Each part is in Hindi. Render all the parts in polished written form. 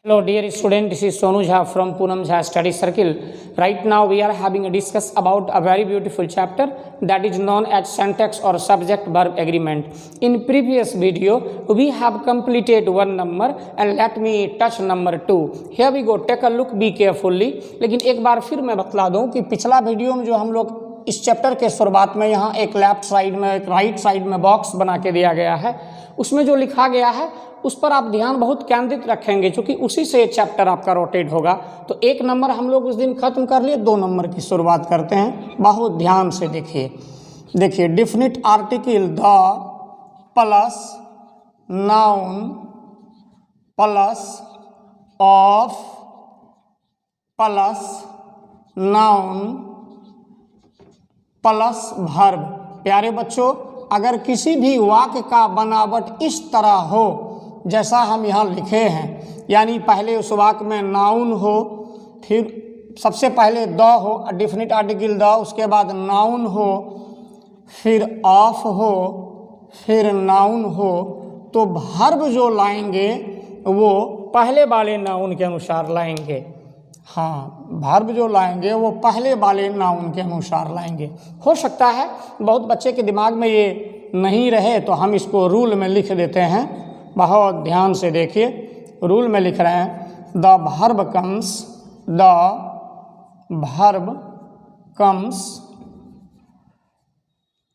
Hello dear student, this is Sonu Jha from Poonam Jha Study Circle. Right now we are having a discuss about a very beautiful chapter that is known as syntax or subject verb agreement. In previous video we have completed one number and let me touch number 2. Here we go, take a look, be carefully. लेकिन एक बार फिर मैं बतला दूं कि पिछला वीडियो में जो हम लोग इस चैप्टर के शुरुआत में यहाँ एक लेफ्ट साइड में एक राइट साइड में बॉक्स बना के दिया गया है, उसमें जो लिखा गया है उस पर आप ध्यान बहुत केंद्रित रखेंगे क्योंकि उसी से चैप्टर आपका रोटेट होगा। तो एक नंबर हम लोग उस दिन खत्म कर लिए, 2 नंबर की शुरुआत करते हैं। बहुत ध्यान से देखिए definite article the plus noun plus of plus noun plus verb. प्यारे बच्चों, अगर किसी भी वाक्य का बनावट इस तरह हो जैसा हम यहाँ लिखे हैं, यानी पहले उस वाक्य में नाउन हो, फिर सबसे पहले द हो, डेफिनिट आर्टिकल द, उसके बाद नाउन हो, फिर ऑफ हो, फिर नाउन हो, तो वर्ब जो लाएंगे वो पहले वाले नाउन के अनुसार लाएंगे। हाँ, वर्ब जो लाएंगे वो पहले वाले नाउन के अनुसार लाएंगे। हो सकता है बहुत बच्चे के दिमाग में ये नहीं रहे तो हम इसको रूल में लिख देते हैं। बहुत ध्यान से देखिए, रूल में लिख रहे हैं the verb comes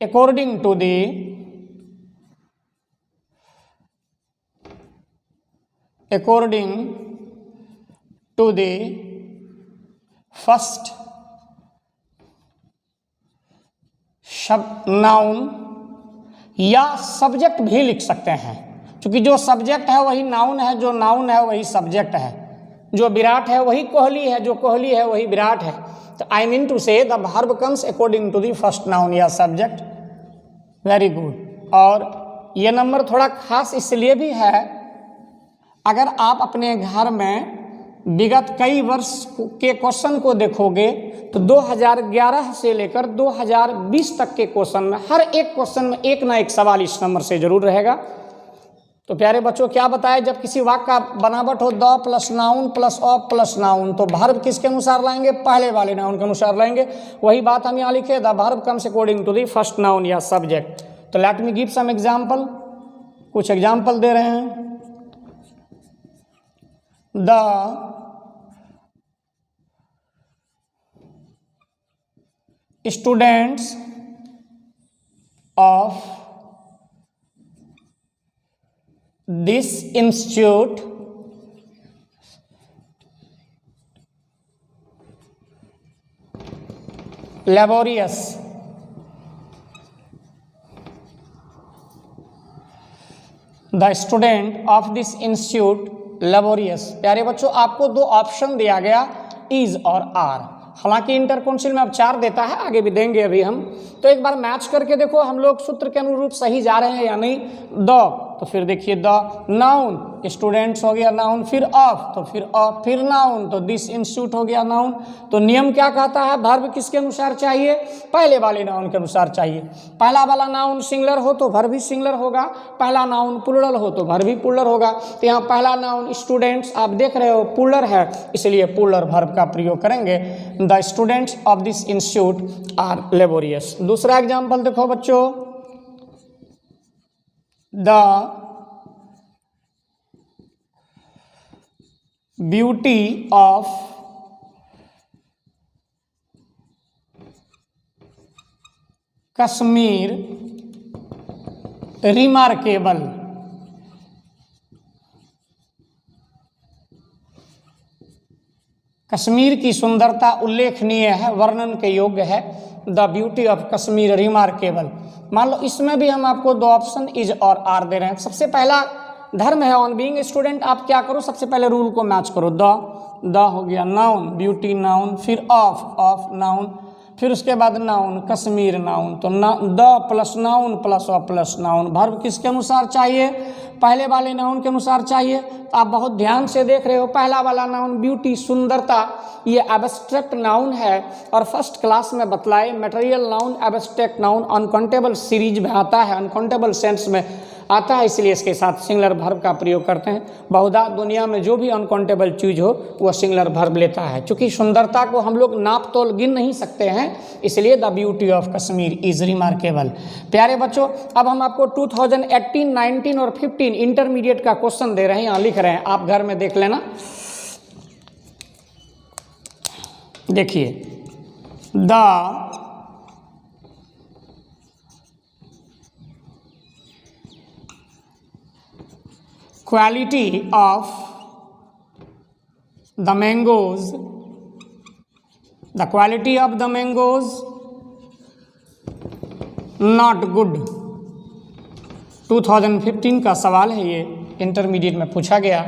according to the first noun, या सब्जेक्ट भी लिख सकते हैं, क्योंकि जो सब्जेक्ट है वही नाउन है, जो नाउन है वही सब्जेक्ट है, जो विराट है वही कोहली है, जो कोहली है वही विराट है। तो I mean to say the verb comes according to the first noun या सब्जेक्ट। Very good. और ये नंबर थोड़ा खास इसलिए भी है, अगर आप अपने घर में विगत कई वर्ष के क्वेश्चन को देखोगे तो 2011 से लेकर 2020 तक के क्वेश्चन में हर एक क्वेश्चन में एक ना एक सवाल इस नंबर से जरूर रहेगा। तो प्यारे बच्चों, क्या बताए, जब किसी वाक्य का बनावट हो the plus noun plus of plus noun, तो वर्ब किसके अनुसार लाएंगे? पहले वाले नाउन के अनुसार लाएंगे। वही बात हम यहाँ लिखे, the verb comes according to the first noun या सब्जेक्ट। तो let me give some example, कुछ एग्जाम्पल दे रहे हैं। The students of this institute laborious the student of this institute laborious। प्यारे बच्चों, आपको 2 ऑप्शन दिया गया, इज और आर। हालांकि इंटर काउंसिल में अब 4 देता है, आगे भी देंगे अभी हम। तो एक बार मैच करके देखो हम लोग सूत्र के अनुरूप सही जा रहे हैं या नहीं। द, तो फिर देखिए द नाउन, स्टूडेंट्स हो गया नाउन, फिर ऑफ, तो फिर ऑफ, फिर नाउन, तो दिस इंस्टीट्यूट हो गया नाउन। तो नियम क्या कहता है? वर्ब किसके अनुसार चाहिए? पहले वाले नाउन के अनुसार चाहिए। पहला वाला नाउन सिंगुलर हो तो वर्ब भी सिंगुलर होगा, पहला नाउन प्लूरल हो तो वर्ब भी प्लूरल होगा। तो यहाँ पहला नाउन स्टूडेंट्स आप देख रहे हो प्लूरल है, इसलिए प्लूरल वर्ब का प्रयोग करेंगे। The students of this institute are laborious. दूसरा एग्जाम्पल देखो बच्चों, the beauty of Kashmir remarkable. Kashmir की सुंदरता उल्लेखनीय है, वर्णन के योग्य है। The beauty of Kashmir remarkable. मान लो इसमें भी हम आपको 2 ऑप्शन इज और आर दे रहे हैं। सबसे पहला धर्म है ऑन बीइंग स्टूडेंट, आप क्या करो, सबसे पहले रूल को मैच करो। द हो गया नाउन, ब्यूटी नाउन, फिर ऑफ नाउन, फिर उसके बाद नाउन कश्मीर नाउन। तो the plus noun plus of plus noun. Verb किसके अनुसार चाहिए? पहले वाले नाउन के अनुसार चाहिए। तो आप बहुत ध्यान से देख रहे हो, पहला वाला नाउन ब्यूटी सुंदरता, ये एब्स्ट्रैक्ट नाउन है और फर्स्ट क्लास में बतलाए material noun abstract noun uncountable series में आता है, अनकाउंटेबल सेंस में आता है, इसलिए इसके साथ सिंगुलर वर्ब का प्रयोग करते हैं। बहुधा दुनिया में जो भी अनकाउंटेबल चीज़ हो वह सिंगुलर वर्ब लेता है। चूँकि सुंदरता को हम लोग नाप तोल गिन नहीं सकते हैं, इसलिए the beauty of Kashmir is remarkable. प्यारे बच्चों, अब हम आपको 2018, 19 और 15 इंटरमीडिएट का क्वेश्चन दे रहे हैं, यहाँ लिख रहे हैं, आप घर में देख लेना। देखिए, the quality of the mangoes, the quality of the mangoes not good। 2015 का सवाल है, ये इंटरमीडिएट में पूछा गया।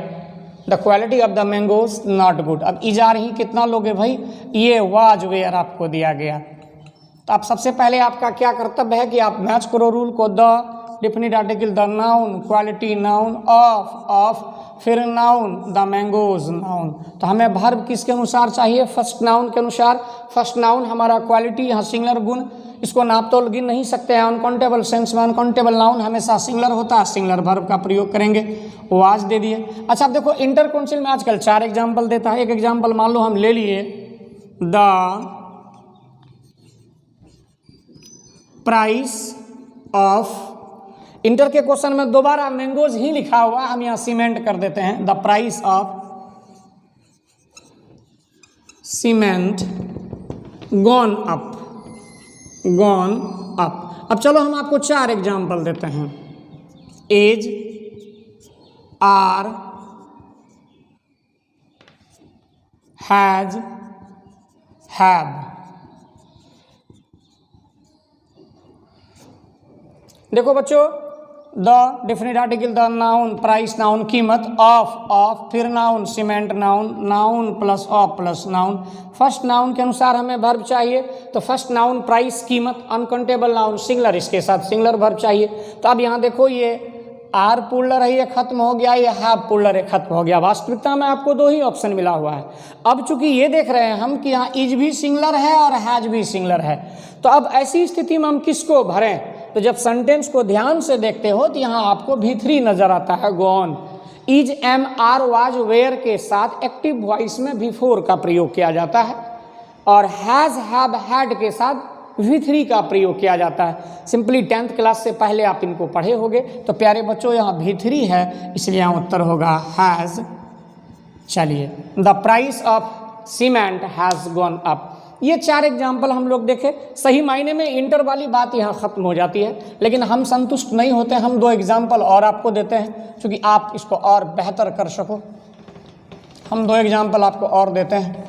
The quality of the mangoes not good. अब इजार ही कितना लोगे भाई, ये वाज वेयर आपको दिया गया। तो आप सबसे पहले आपका क्या कर्तव्य है कि आप मैच करो रूल को। The definite article the noun, quality noun, of फिर नाउन द मैंगोज नाउन। तो हमें वर्ब किसके अनुसार चाहिए, फर्स्ट नाउन के अनुसार। फर्स्ट नाउन हमारा क्वालिटी, यहाँ सिंगुलर गुण, इसको नाप तोल गिन नहीं सकते हैं। अनकाउंटेबल सेंस में अनकाउंटेबल नाउन हमेशा सिंगुलर होता है, सिंगुलर वर्ब का प्रयोग करेंगे। वो आज दे दिए। अच्छा, अब देखो इंटर काउंसिल में आजकल 4 एग्जाम्पल देता है। एक एग्जाम्पल मान लो हम ले लिए, द प्राइस ऑफ। इंटर के क्वेश्चन में दोबारा मैंगोज ही लिखा हुआ, हम यहाँ सीमेंट कर देते हैं। The price of cement gone up, gone up. अब चलो हम आपको 4 एग्जाम्पल देते हैं। As, are, has, have. देखो बच्चों, the definite article the noun, price noun, कीमत, ऑफ फिर noun, cement noun, noun plus of plus noun. First noun के अनुसार हमें वर्ब चाहिए, तो फर्स्ट नाउन प्राइस, कीमत, अनकाउंटेबल नाउन सिंगुलर, इसके साथ सिंगुलर वर्ब चाहिए। तो अब यहाँ देखो, ये आर पुलर है, ये खत्म हो गया, ये हैव पुलर है, खत्म हो गया। वास्तविकता में आपको 2 ही ऑप्शन मिला हुआ है। अब चूंकि ये देख रहे हैं हम कि यहाँ इज भी सिंगुलर है और हैज भी सिंगुलर है, तो अब ऐसी स्थिति में हम किसको भरें। तो जब सेंटेंस को ध्यान से देखते हो तो यहाँ आपको V3 नजर आता है, gone. Is, am, are, was, were के साथ एक्टिव वॉइस में V4 का प्रयोग किया जाता है, और हैज, हैव, हैड के साथ V3 का प्रयोग किया जाता है। सिंपली 10th क्लास से पहले आप इनको पढ़े होंगे। तो प्यारे बच्चों, यहाँ V3 है, इसलिए यहाँ उत्तर होगा हैज। चलिए, the price of cement has gone up. ये 4 एग्जाम्पल हम लोग देखे। सही मायने में इंटर वाली बात यहाँ खत्म हो जाती है, लेकिन हम संतुष्ट नहीं होते। हम 2 एग्जाम्पल और आपको देते हैं, क्योंकि आप इसको और बेहतर कर सको। हम 2 एग्जाम्पल आपको और देते हैं।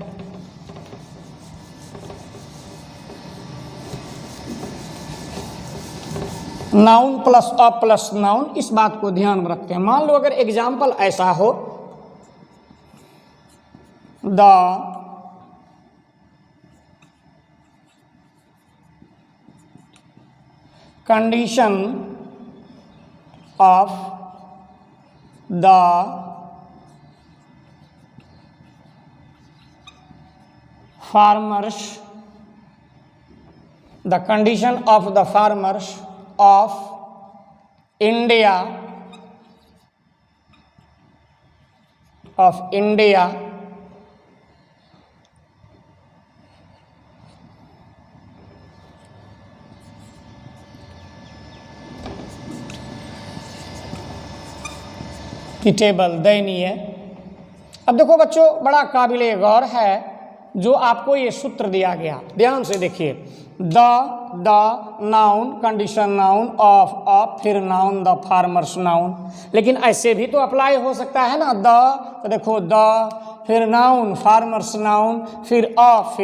Noun plus of plus noun, इस बात को ध्यान में रखते हैं। मान लो अगर एग्जाम्पल ऐसा हो, the condition of the farmers, the condition of the farmers of India, की टेबल दयनीय। अब देखो बच्चों, बड़ा काबिले गौर है जो आपको ये सूत्र दिया गया, ध्यान से देखिए। The noun, condition noun, of फिर नाउन, द फार्मर्स नाउन। लेकिन ऐसे भी तो अप्लाई हो सकता है ना, द, तो देखो द फिर नाउन, फार्मर्स नाउन, फिर ऑफ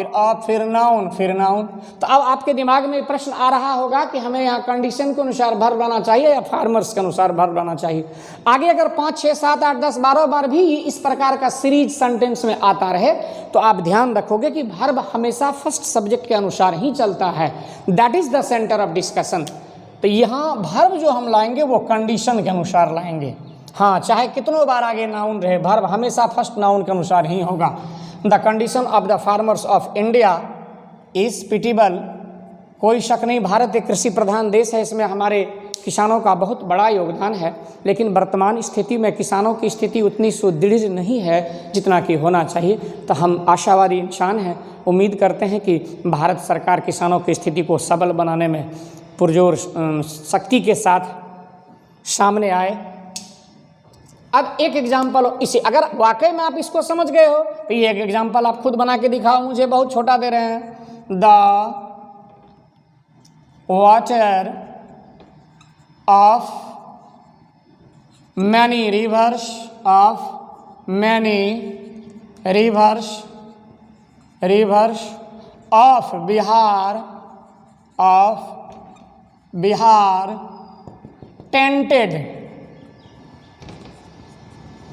फिर नाउन, फिर नाउन। तो अब आपके दिमाग में प्रश्न आ रहा होगा कि हमें यहाँ कंडीशन के अनुसार वर्ब लाना चाहिए या फार्मर्स के अनुसार वर्ब लाना चाहिए। आगे अगर 5, 6, 7, 8, 10, 12 बार भी इस प्रकार का सीरीज सेंटेंस में आता रहे तो आप ध्यान रखोगे कि वर्ब हमेशा फर्स्ट सब्जेक्ट के अनुसार ही चलता है। That is the centre of discussion. तो यहाँ वर्ब जो हम लाएंगे वो कंडीशन के अनुसार लाएंगे। हाँ, चाहे कितनों बार आगे नाउन रहे, वर्ब हमेशा फर्स्ट नाउन के अनुसार ही होगा। The condition of the farmers of India is pitiable. कोई शक नहीं, भारत एक कृषि प्रधान देश है, इसमें हमारे किसानों का बहुत बड़ा योगदान है, लेकिन वर्तमान स्थिति में किसानों की स्थिति उतनी सुदृढ़ नहीं है जितना कि होना चाहिए। तो हम आशावादी इंसान हैं, उम्मीद करते हैं कि भारत सरकार किसानों की स्थिति को सबल बनाने में पुरजोर शक्ति के साथ सामने आए। अब एक एग्जाम्पल इसे, अगर वाकई में आप इसको समझ गए हो तो ये एक एग्जाम्पल आप खुद बना के दिखाओ, मुझे बहुत छोटा दे रहे हैं। The water of many rivers of Bihar tainted,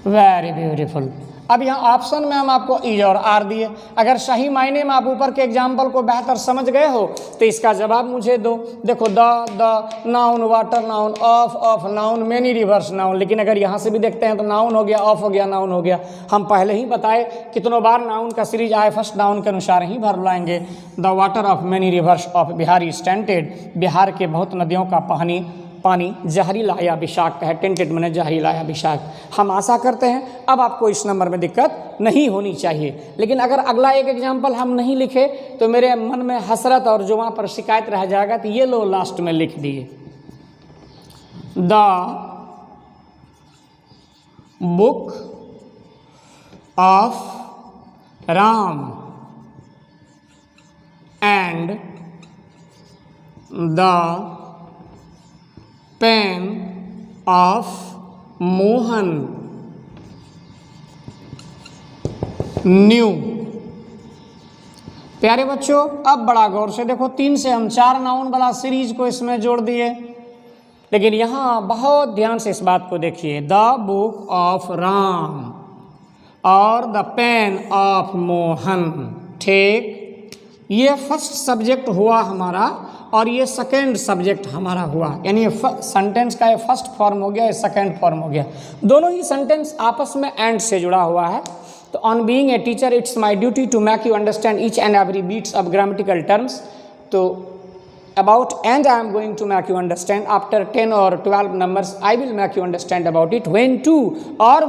very beautiful. अब यहाँ ऑप्शन में हम आपको ई और आर दिए। अगर सही मायने में आप ऊपर के एग्जाम्पल को बेहतर समझ गए हो तो इसका जवाब मुझे दो। देखो the noun, water noun, of noun, many reverse noun. लेकिन अगर यहाँ से भी देखते हैं तो नाउन हो गया, ऑफ हो गया, नाउन हो गया। हम पहले ही बताए कितनों बार नाउन का सीरीज आए, फर्स्ट नाउन के अनुसार ही भर लाएंगे। The water of many rivers of Bihar is tainted, Bihar के बहुत नदियों का पानी जहरीला या विषाक्त है। टेंटेड मैंने जहरीला या विषाक्त। हम आशा करते हैं अब आपको इस नंबर में दिक्कत नहीं होनी चाहिए। लेकिन अगर अगला एक एग्जाम्पल हम नहीं लिखे तो मेरे मन में हसरत और जो वहाँ पर शिकायत रह जाएगा। तो ये लो लास्ट में लिख दिए, the book of Ram and the pen of Mohan new. प्यारे बच्चों, अब बड़ा गौर से देखो, 3 से हम 4 नाउन वाला सीरीज को इसमें जोड़ दिए। लेकिन यहाँ बहुत ध्यान से इस बात को देखिए, द बुक ऑफ राम और द पेन ऑफ मोहन। ठीक, ये फर्स्ट सब्जेक्ट हुआ हमारा और ये सेकेंड सब्जेक्ट हमारा हुआ। यानी ये सेंटेंस का ये फर्स्ट फॉर्म हो गया, ये सेकेंड फॉर्म हो गया। दोनों ही सेंटेंस आपस में एंड से जुड़ा हुआ है। तो on being a teacher it's my duty to make you understand each and every bits of grammatical terms. तो about and I am going to make you understand after 10 or 12 numbers I will make you understand about it. When two or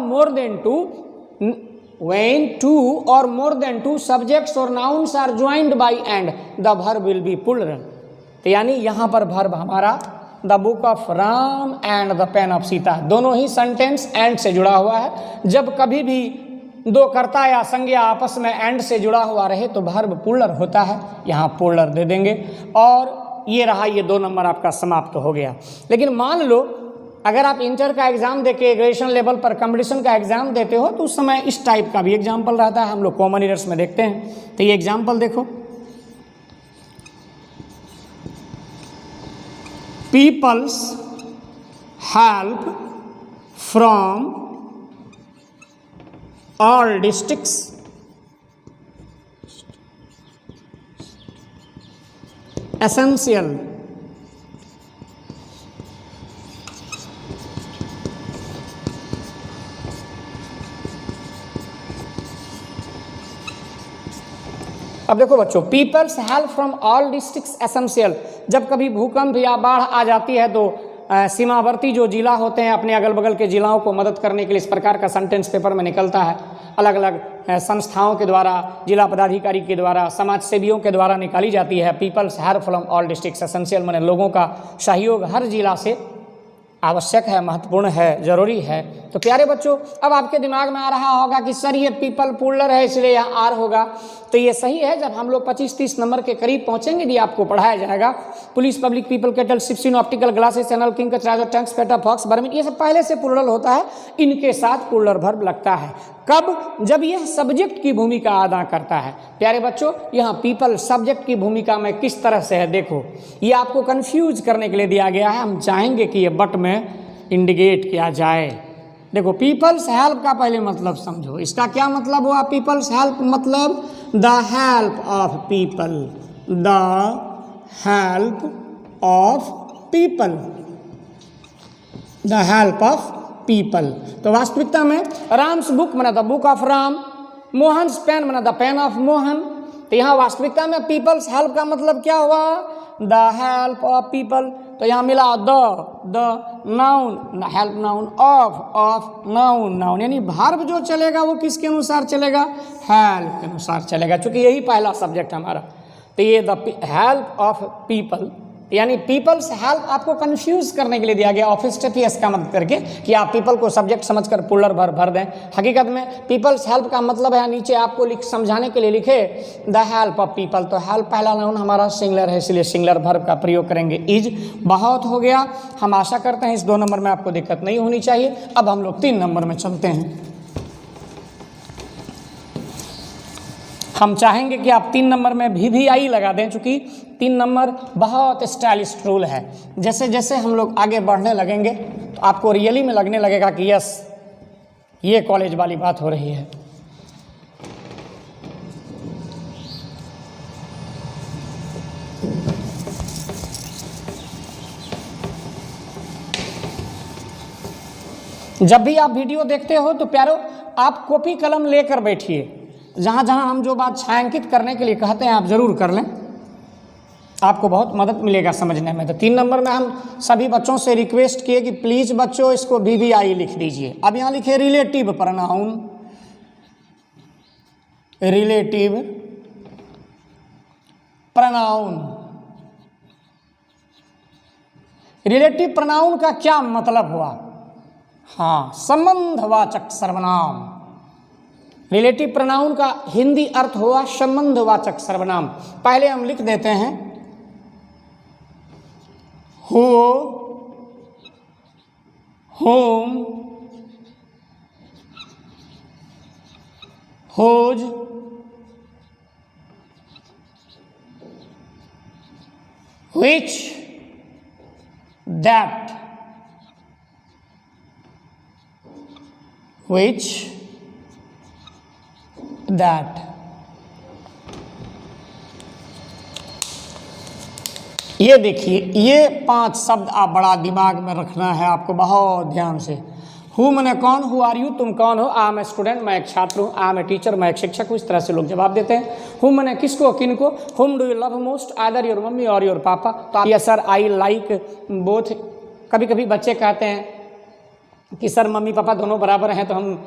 more than two subjects or nouns are joined by and the verb will be plural. तो यानी यहाँ पर verb हमारा the book of Ram and the pen of Sita, दोनों ही सेंटेंस एंड से जुड़ा हुआ है। जब कभी भी दो कर्ता या संज्ञा आपस में एंड से जुड़ा हुआ रहे तो verb plural होता है, यहाँ plural दे देंगे। और ये रहा, ये 2 नंबर आपका समाप्त हो गया। लेकिन मान लो अगर आप इंटर का एग्जाम देके ग्रेजुएशन लेवल पर कंपटीशन का एग्जाम देते हो तो उस समय इस टाइप का भी एग्जाम्पल रहता है, हम लोग कॉमन एरर्स में देखते हैं। तो ये एग्जाम्पल देखो, peoples help from all districts essential. अब देखो बच्चों, peoples help from all districts essential. जब कभी भूकंप या बाढ़ आ जाती है तो सीमावर्ती जो जिला होते हैं अपने अगल बगल के जिलाओं को मदद करने के लिए इस प्रकार का सेंटेंस पेपर में निकलता है। अलग अलग संस्थाओं के द्वारा, जिला पदाधिकारी के द्वारा, समाज सेवियों के द्वारा निकाली जाती है। Peoples help from all districts essential, माने लोगों का सहयोग हर जिला से आवश्यक है, महत्वपूर्ण है, जरूरी है। तो प्यारे बच्चों, अब आपके दिमाग में आ रहा होगा कि सर ये पीपल प्लूरल है इसलिए यहाँ आर होगा। तो ये सही है, जब हम लोग 25-30 नंबर के करीब पहुँचेंगे यदि आपको पढ़ाया जाएगा। पुलिस, पब्लिक, पीपल, केटल, शिप्सिन, optical, glasses, channel, king, trousers, thanks, पेटा, फॉक्स, बर्मिन, ये सब पहले से प्लूरल होता है। इनके साथ प्लूरल वर्ब लगता है कब? जब यह सब्जेक्ट की भूमिका अदा करता है। प्यारे बच्चों, यहाँ पीपल सब्जेक्ट की भूमिका में किस तरह से है देखो, ये आपको कंफ्यूज करने के लिए दिया गया है। हम चाहेंगे कि ये बट में इंडिकेट किया जाए। देखो, पीपल्स हेल्प का पहले मतलब समझो, इसका क्या मतलब हुआ? पीपल्स हेल्प मतलब the help of people, the help of people, the help of people. तो वास्तविकता में राम्स बुक माना the book of Ram, Mohan's pen माना द पेन ऑफ मोहन। तो यहाँ वास्तविकता में पीपल्स हेल्प का मतलब क्या हुआ? The help of people. तो यहाँ मिला the noun, help noun, of noun, noun, यानी वर्ब जो चलेगा वो किसके अनुसार चलेगा, हेल्प के अनुसार चलेगा, क्योंकि यही पहला सब्जेक्ट हमारा। तो ये द हेल्प ऑफ पीपल, यानी पीपल्स हेल्प आपको कंफ्यूज करने के लिए दिया गया, ऑफिस्टेफियस का मत करके कि आप पीपल को सब्जेक्ट समझकर पुलर भर दें। हकीकत में पीपल्स हेल्प का मतलब है, नीचे आपको समझाने के लिए लिखे द हेल्प ऑफ पीपल, तो हेल्प पहला नाउन हमारा सिंगुलर है, इसलिए सिंगुलर वर्ब का प्रयोग करेंगे इज। बहुत हो गया, हम आशा करते हैं इस 2 नंबर में आपको दिक्कत नहीं होनी चाहिए। अब हम लोग 3 नंबर में चलते हैं। हम चाहेंगे कि आप 3 नंबर में VVI लगा दें, चूँकि 3 नंबर बहुत स्टाइलिश रूल है। जैसे जैसे हम लोग आगे बढ़ने लगेंगे तो आपको रियली में लगने लगेगा कि यस, ये कॉलेज वाली बात हो रही है। जब भी आप वीडियो देखते हो तो प्यारो आप कॉपी कलम लेकर बैठिए, जहाँ जहाँ हम जो बात छायांकित करने के लिए कहते हैं आप ज़रूर कर लें, आपको बहुत मदद मिलेगा समझने में। तो 3 नंबर में हम सभी बच्चों से रिक्वेस्ट किए कि प्लीज़ बच्चों इसको VVI लिख दीजिए। अब यहाँ लिखे relative pronoun, relative pronoun. Relative pronoun का क्या मतलब हुआ, हाँ, संबंधवाचक सर्वनाम। रिलेटिव प्रोनाउन का हिंदी अर्थ हुआ संबंधवाचक सर्वनाम। पहले हम लिख देते हैं who, whom, whose, which, that, which, that। ये देखिए, ये 5 शब्द आप बड़ा दिमाग में रखना है आपको बहुत ध्यान से। हु मैंने कौन, हु आर यू तुम कौन हो, आई एम ए स्टूडेंट मैं एक छात्र हूँ, आई एम ए टीचर मैं एक शिक्षक हूँ, इस तरह से लोग जवाब देते हैं। हु मैंने किसको, किनको, हुम do you love most, either your mummy और योर पापा। तो yes sir I like both. कभी कभी बच्चे कहते हैं कि सर मम्मी पापा दोनों बराबर हैं, तो हम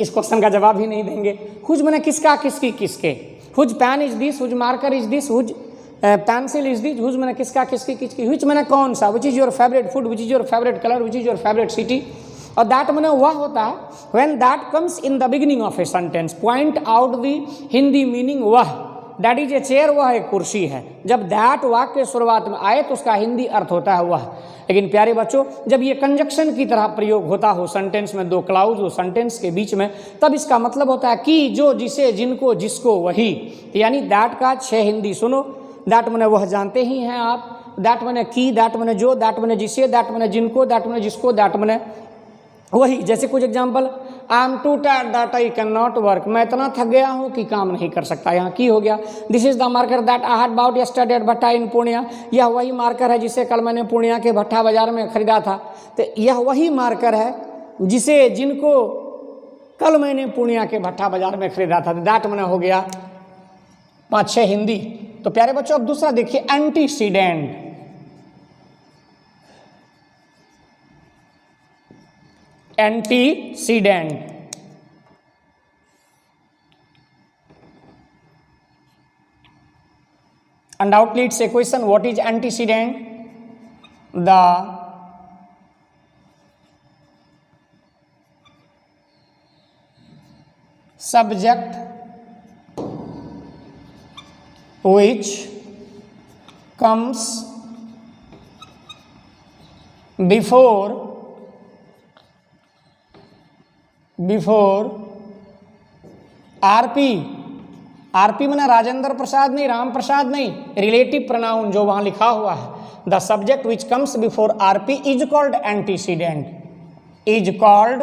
इस क्वेश्चन का जवाब ही नहीं देंगे। हुज मैंने किसका, किसकी, किसके। Whose pen is this, whose marker is this, whose pencil is this. Whose मैंने किसका, किसकी, किसकी। विच मैंने कौन सा, which is your favourite food, which is your favourite colour, which is your favourite city. और दैट मैंने वह होता है when that comes in the beginning of a sentence, point out the Hindi meaning वह। दैट इज ए चेयर, वह एक कुर्सी है। जब दैट वाक्य के शुरुआत में आए तो उसका हिंदी अर्थ होता है वह। लेकिन प्यारे बच्चों, जब ये कंजक्शन की तरह प्रयोग होता हो सेंटेंस में, 2 क्लाउज हो सेंटेंस के बीच में, तब इसका मतलब होता है कि, जो, जिसे, जिनको, जिसको, वही। यानी दैट का 6 हिंदी सुनो। दैट मैंने वह जानते ही हैं आप, दैट मैंने की, दैट मैंने जो, दैट मैंने जिसे, दैट मैंने जिनको, दैट मैंने जिसको, दैट मैंने वही। जैसे कुछ example, I am to tired that I can not work, मैं इतना थक गया हूँ कि काम नहीं कर सकता। यहाँ की हो गया। This is the marker that I had bought yesterday at Bhatta in Purnia, यह वही मार्कर है जिसे कल मैंने पूर्णिया के भट्टा बाजार में खरीदा था। तो यह वही मार्कर है जिसे, जिनको कल मैंने पूर्णिया के भट्टा बाजार में खरीदा था। दैट मैंने हो गया 5-6 हिंदी। तो प्यारे बच्चों अब दूसरा देखिए, antecedent. Antecedent, undoubtedly it's a question, what is antecedent? The subject which comes before RP. RP मैंने राजेंद्र प्रसाद नहीं, राम प्रसाद नहीं, रिलेटिव प्रोनाउन जो वहां लिखा हुआ है, the subject which comes before RP is called antecedent, is called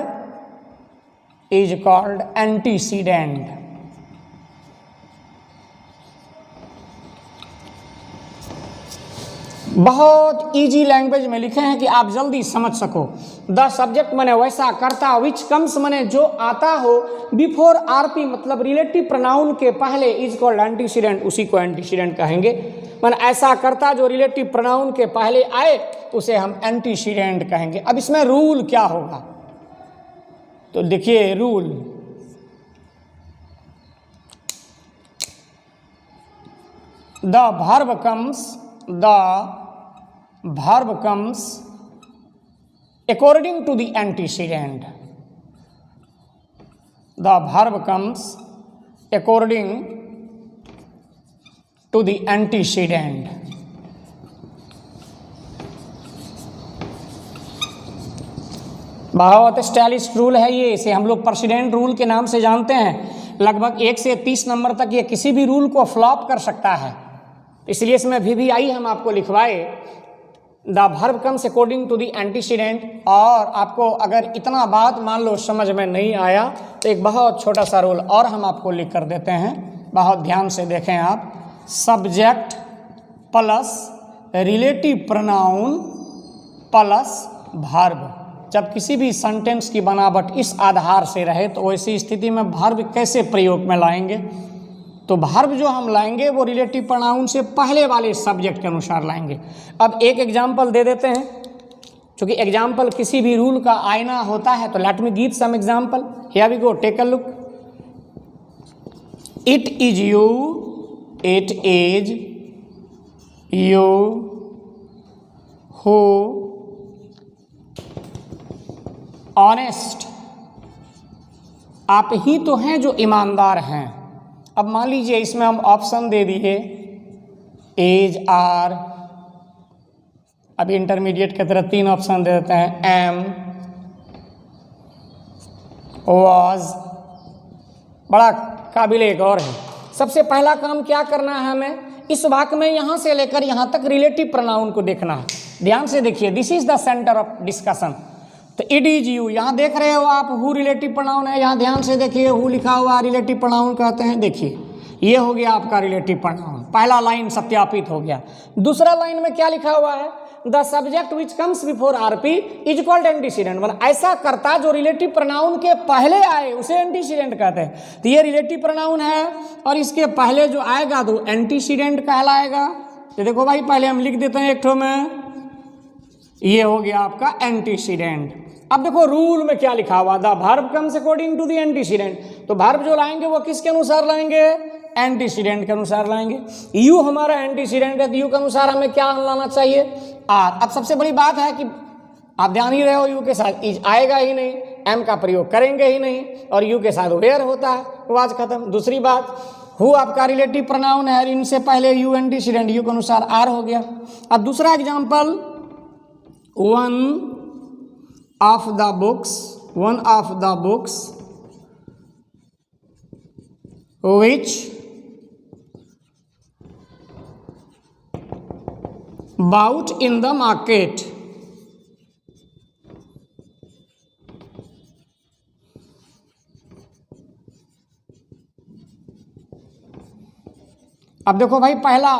antecedent. बहुत इजी लैंग्वेज में लिखे हैं कि आप जल्दी समझ सको। द सब्जेक्ट माने वैसा कर्ता, विच कम्स माने जो आता हो, बिफोर आरपी मतलब रिलेटिव प्रोनाउन के पहले, इज कॉल्ड एंटीसीडेंट, उसी को एंटीसीडेंट कहेंगे। माने ऐसा कर्ता जो रिलेटिव प्रोनाउन के पहले आए उसे हम एंटीसीडेंट कहेंगे। अब इसमें रूल क्या होगा, तो देखिए rule, the verb comes according to the antecedent. The verb comes according to the antecedent. बहुत स्टाइलिश रूल है ये, इसे हम लोग प्रेसिडेंट रूल के नाम से जानते हैं। लगभग 1 से 30 नंबर तक ये किसी भी रूल को फ्लॉप कर सकता है, इसलिए इसमें VVI हम आपको लिखवाए, the verb comes according to the antecedent. और आपको अगर इतना बात मान लो समझ में नहीं आया तो एक बहुत छोटा सा रूल और हम आपको लिख कर देते हैं, बहुत ध्यान से देखें आप। Subject plus relative pronoun plus verb, जब किसी भी सेंटेंस की बनावट इस आधार से रहे तो वैसी स्थिति में वर्ब कैसे प्रयोग में लाएंगे, तो वर्ब जो हम लाएंगे वो रिलेटिव प्रोनाउन से पहले वाले सब्जेक्ट के अनुसार लाएंगे। अब एक एग्जांपल दे देते हैं, क्योंकि एग्जांपल किसी भी रूल का आईना होता है, तो let me give some example, here we go, take a look. It is you, it is you who honest, आप ही तो हैं जो ईमानदार हैं। अब मान लीजिए इसमें हम ऑप्शन दे दिए एज, आर, अब इंटरमीडिएट की तरह 3 ऑप्शन दे देते हैं, एम, वाज, बड़ा काबिल गौर है। सबसे पहला काम क्या करना है हमें, इस वाक्य में यहाँ से लेकर यहाँ तक रिलेटिव प्रोनाउन को देखना है। ध्यान से देखिए, this is the centre of discussion. तो इट इज यू, यहाँ देख रहे हो आप, हु रिलेटिव प्रोनाउन है, यहाँ ध्यान से देखिए, हु लिखा हुआ रिलेटिव प्रोनाउन कहते हैं। देखिए ये हो गया आपका रिलेटिव प्रोनाउन, पहला लाइन सत्यापित हो गया। दूसरा लाइन में क्या लिखा हुआ है, the subject which comes before RP is called antecedent, मतलब ऐसा कर्ता जो रिलेटिव प्रोनाउन के पहले आए उसे एंटीसीडेंट कहते हैं। तो ये रिलेटिव प्रोनाउन है और इसके पहले जो आएगा तो एंटीसीडेंट कहलाएगा। तो देखो भाई, पहले हम लिख देते हैं एक ठो में, ये हो गया आपका एंटीसीडेंट। अब देखो रूल में क्या लिखा हुआ, the verb comes according to the antecedent, तो वर्ब जो लाएंगे वो किसके अनुसार लाएंगे, एंटीसीडेंट के अनुसार लाएंगे। यू हमारा एंटीसीडेंट है, तो यू के अनुसार हमें क्या लाना चाहिए, आर। अब सबसे बड़ी बात है कि आप ध्यान ही रहे हो, यू के साथ इज आएगा ही नहीं, एम का प्रयोग करेंगे ही नहीं, और यू के साथ वेयर होता है, वाज खत्म। दूसरी बात, हु आपका रिलेटिव प्रोनाउन है, इनसे पहले यू एंटीसीडेंट, यू के अनुसार आर हो गया। अब दूसरा example, one of the books which bought in the market, अब देखो भाई, पहला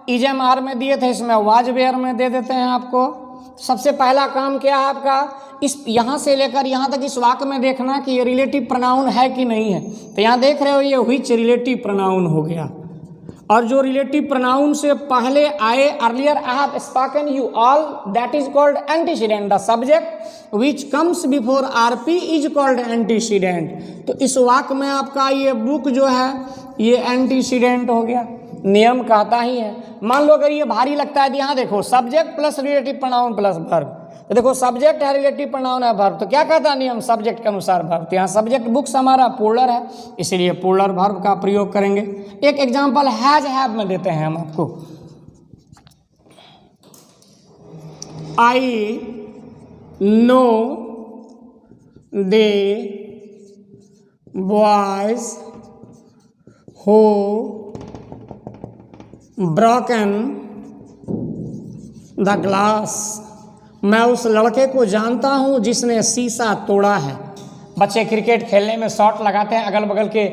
इजम आर में दिए थे, इसमें वाज वेयर में दे देते हैं आपको। सबसे पहला काम क्या है आपका, इस यहाँ से लेकर यहाँ तक इस वाक्य में देखना कि ये रिलेटिव प्रोनाउन है कि नहीं है। तो यहाँ देख रहे हो ये व्हिच रिलेटिव प्रोनाउन हो गया, और जो रिलेटिव प्रोनाउन से पहले आए, earlier I have spoken you all, that is called antecedent. The subject which comes before RP is called antecedent. तो इस वाक्य में आपका ये बुक जो है ये एंटीसीडेंट हो गया, नियम कहता ही है। मान लो अगर ये भारी लगता है तो यहाँ देखो, subject plus relative pronoun plus verb, तो देखो सब्जेक्ट है, रिलेटिव प्रोनाउन है, वर्ब, तो क्या कहता है नियम, सब्जेक्ट के अनुसार वर्ब। तो यहाँ सब्जेक्ट बुक्स हमारा प्लूरल है, इसलिए प्लूरल वर्ब का प्रयोग करेंगे। एक एग्जांपल हैज हैव में देते हैं हम आपको, आई नो दे बॉयज हो ब्रोकन द ग्लास, मैं उस लड़के को जानता हूँ जिसने शीशा तोड़ा है। बच्चे क्रिकेट खेलने में शॉट लगाते हैं, अगल बगल के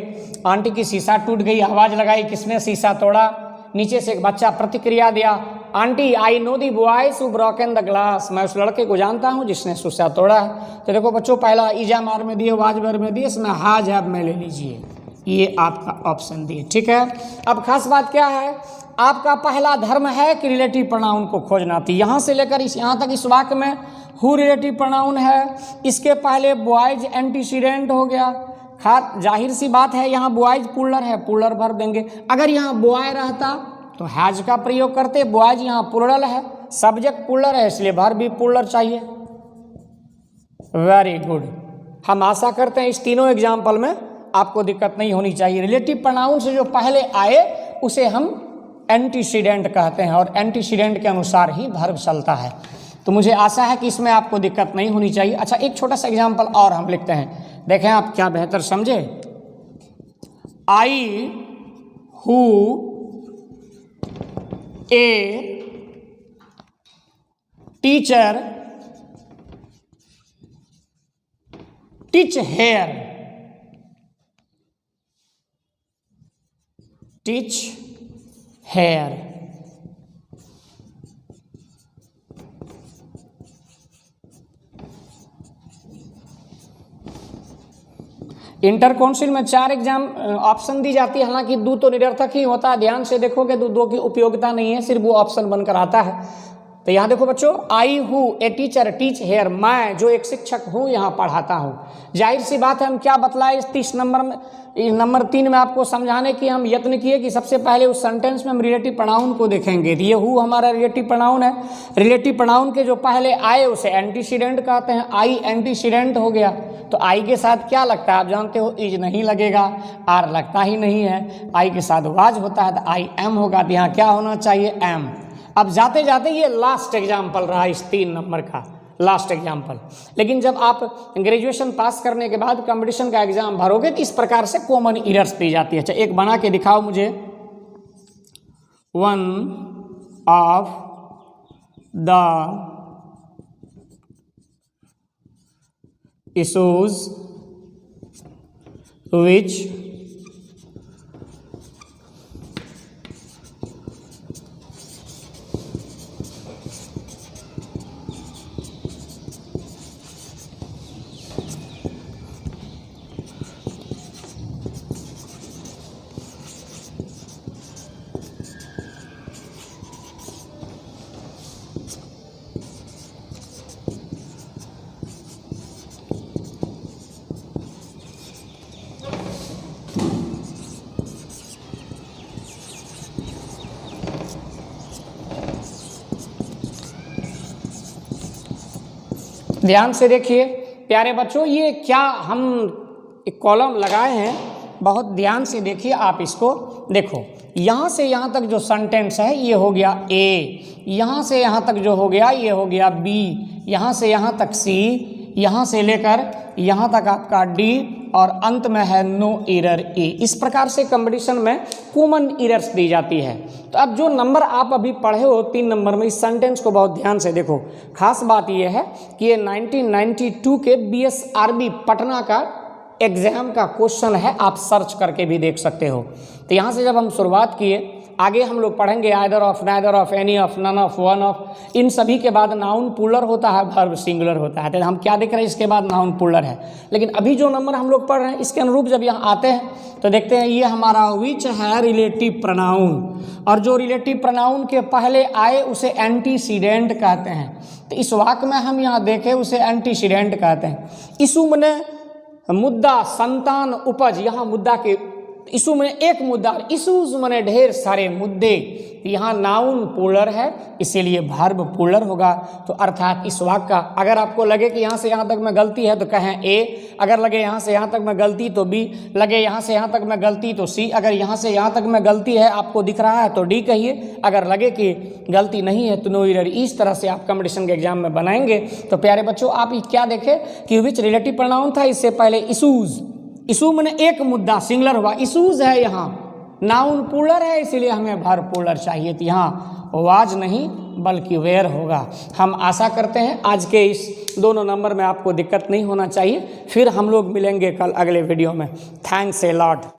आंटी की शीशा टूट गई, आवाज़ लगाई, किसने शीशा तोड़ा, नीचे से एक बच्चा प्रतिक्रिया दिया, aunty I know the boys who broken the glass, मैं उस लड़के को जानता हूँ जिसने शीशा तोड़ा है। तो देखो बच्चों, पहला ईजा मार में दिए, वाज भर में दिए, इसमें हाज हैव में ले लीजिए, ये आपका ऑप्शन दिए। ठीक है, अब खास बात क्या है, आपका पहला धर्म है कि रिलेटिव प्रोनाउन को खोजना थी। यहाँ से लेकर यहाँ तक इस वाक्य में हु रिलेटिव प्रोनाउन है, इसके पहले बॉयज एंटीसीडेंट हो गया। खास जाहिर सी बात है, यहाँ बॉयज पुलर है, पुलर भर देंगे। अगर यहाँ बॉय रहता तो हैज का प्रयोग करते, बॉयज यहाँ प्लुरल है, सब्जेक्ट पुलर है, इसलिए भर भी पुलर चाहिए। वेरी गुड, हम आशा करते हैं इस तीनों एग्जाम्पल में आपको दिक्कत नहीं होनी चाहिए। रिलेटिव प्रोनाउन से जो पहले आए उसे हम एंटीसीडेंट कहते हैं और एंटीसीडेंट के अनुसार ही वर्ब चलता है। तो मुझे आशा है कि इसमें आपको दिक्कत नहीं होनी चाहिए। अच्छा, एक छोटा सा एग्जाम्पल और हम लिखते हैं, देखें आप क्या बेहतर समझे। I who a teacher teach here, teach here. Inter council में 4 एग्जाम ऑप्शन दी जाती है, हालांकि 2 तो निरर्थक ही होता है। ध्यान से देखोगे तो 2 की उपयोगिता नहीं है, सिर्फ वो ऑप्शन बनकर आता है। तो यहाँ देखो बच्चों, आई हूँ ए टीचर टीच हेयर, मैं जो एक शिक्षक हूँ यहाँ पढ़ाता हूँ। जाहिर सी बात है, हम क्या बतलाए इस 30 नंबर में, नंबर 3 में आपको समझाने की हम यत्न किए कि सबसे पहले उस सेंटेंस में हम रिलेटिव प्रोनाउन को देखेंगे। ये हु हमारा रिलेटिव प्रोनाउन है, रिलेटिव प्रोनाउन के जो पहले आए उसे एंटीसीडेंट कहते हैं। आई एंटीसीडेंट हो गया, तो आई के साथ क्या लगता है आप जानते हो, इज नहीं लगेगा, आर लगता ही नहीं है। आई के साथ वाज होता है तो आई एम होगा, तो यहाँ क्या होना चाहिए, एम। अब जाते जाते ये लास्ट एग्जाम्पल रहा इस 3 नंबर का, लास्ट एग्जाम्पल। लेकिन जब आप ग्रेजुएशन पास करने के बाद कंपटीशन का एग्जाम भरोगे तो इस प्रकार से कॉमन एरर्स दी जाती है। अच्छा, एक बना के दिखाओ मुझे। One of the issues which ध्यान से देखिए प्यारे बच्चों, ये क्या हम एक कॉलम लगाए हैं, बहुत ध्यान से देखिए आप इसको। देखो, यहाँ से यहाँ तक जो सेंटेंस है ये हो गया ए, यहाँ से यहाँ तक जो हो गया ये हो गया बी, यहाँ से यहाँ तक सी, यहाँ से लेकर यहाँ तक आपका डी, और अंत में है नो एरर ए। इस प्रकार से कंपटीशन में कॉमन एरर्स दी जाती है। तो अब जो नंबर आप अभी पढ़े हो 3 नंबर में, इस सेंटेंस को बहुत ध्यान से देखो। खास बात यह है कि ये 1992 के BSRB पटना का एग्जाम का क्वेश्चन है, आप सर्च करके भी देख सकते हो। तो यहाँ से जब हम शुरुआत किए, आगे हम लोग पढ़ेंगे either of, neither of, any of, none of, one of, इन सभी के बाद नाउन पुलर होता है, वर्ब सिंगुलर होता है। तो हम क्या देख रहे हैं, इसके बाद नाउन पुलर है। लेकिन अभी जो नंबर हम लोग पढ़ रहे हैं इसके अनुरूप जब यहाँ आते हैं तो देखते हैं ये हमारा विच है रिलेटिव प्रोनाउन, और जो रिलेटिव प्रोनाउन के पहले आए उसे एंटीसीडेंट कहते हैं। तो इस वाक्य में हम यहाँ देखें उसे एंटीसीडेंट कहते हैं। इशू मने मुद्दा, संतान, उपज, यहाँ मुद्दा के इशू में एक मुद्दा, इशूज मने ढेर सारे मुद्दे, यहाँ नाउन पुलर है इसीलिए वर्ब पुलर होगा। तो अर्थात इस वाक्य का अगर आपको लगे कि यहाँ से यहाँ तक में गलती है तो कहें ए, अगर लगे यहाँ से यहाँ तक में गलती तो बी, लगे यहाँ से यहाँ तक में गलती तो सी, अगर यहाँ से यहाँ तक में गलती है आपको दिख रहा है तो डी कहिए, अगर लगे कि गलती नहीं है तो नो एरर। इस तरह से आप कंपटीशन के एग्जाम में बनाएंगे। तो प्यारे बच्चों, आप क्या देखें कि विच रिलेटिव प्रोनाउन था, इससे पहले इशूज, इशू मैंने एक मुद्दा सिंगुलर हुआ, इशूज है, यहाँ नाउन पुलर है इसीलिए हमें वर्ब पुलर चाहिए। तो यहाँ वाज नहीं बल्कि वेयर होगा। हम आशा करते हैं आज के इस दोनों नंबर में आपको दिक्कत नहीं होना चाहिए। फिर हम लोग मिलेंगे कल अगले वीडियो में। Thanks a lot.